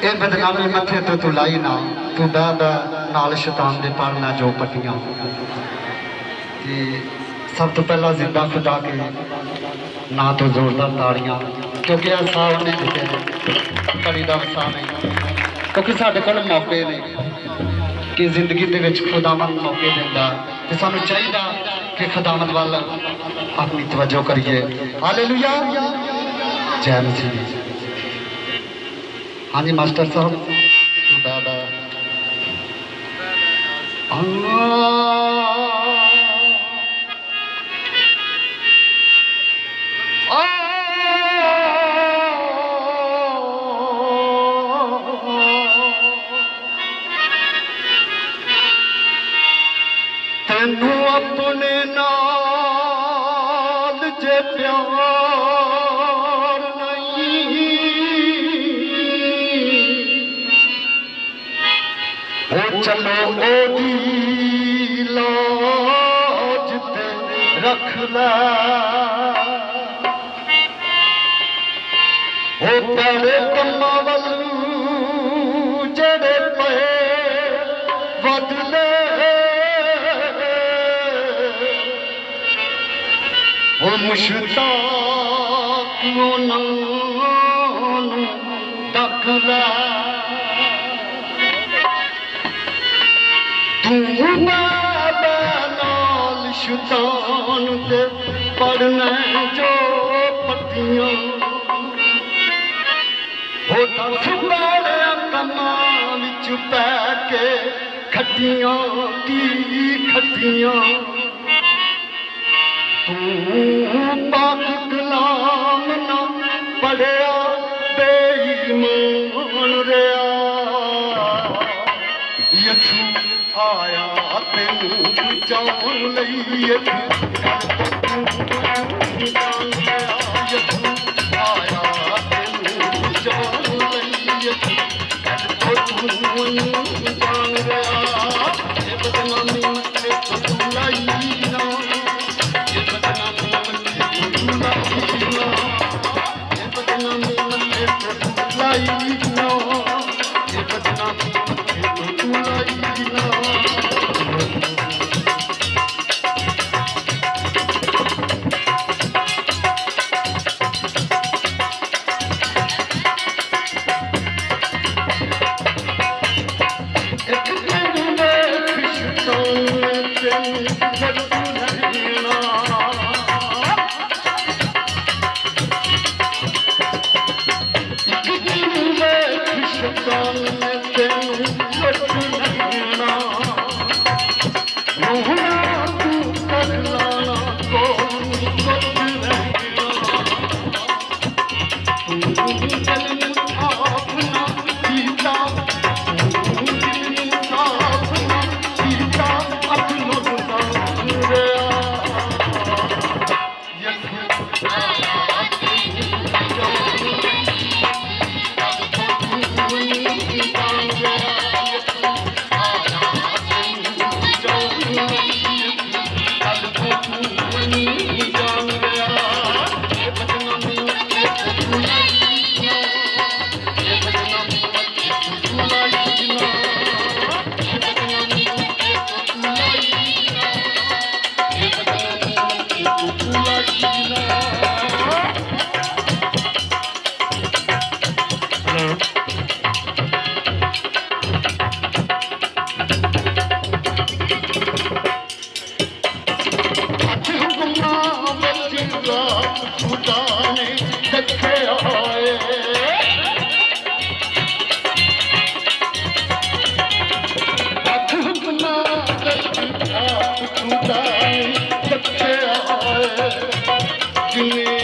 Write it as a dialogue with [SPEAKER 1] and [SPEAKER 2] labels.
[SPEAKER 1] ਇਹ ਬਦਨਾਮੀ ਮੱਥੇ ਤੇ ਤੂੰ ਲਾਈ ਨਾ, ਤੂੰ ਬਹਿ ਨਾਲ ਸ਼ੈਤਾਨ ਦੇ ਪੜਨਾ ਜੋ ਪੱਟੀਆਂ। ਤੇ ਸਭ ਤੋਂ ਪਹਿਲਾਂ ਜ਼ਿੰਦਾ ਖੁਦਾ ਕੇ ਨਾ ਤੋਂ ਜ਼ੋਰਦਾਰ ਤਾੜੀਆਂ, क्योंकि आ साल नहीं दिते ने घड़ी का वसा नहीं, क्योंकि साढ़े कोल मौके ने कि जिंदगी के विच खुदावंद मौके देंदा ते सानू चाहिए कि खुदावंद वाल अपनी तवज्जो करिए। हालेलुया, जय मसीह। हाँ जी मास्टर साहब तू दादा तेनू अपने नाल जे प्यार नहीं, ओ चलो ओदी लाज ते रख लै, ओ तेरे कम्मा वल जेड़े पे बदले, ओ मुश्ताक उन्हां तक लै, तू नाल शैतान दे पढ़ने जो पत्तियां, ओ दस बड़े कमां विच पै के खट्टियां की खट्टियां, तू पाक कलाम ना पढ़िया बेईमान रहा, यसू आया तेनू बचाउण लई, यसू आया तेनू बचाउण लई, यसू तू जान रहा, ये बदनामी मथे तो तू लाई ना, जिन्हें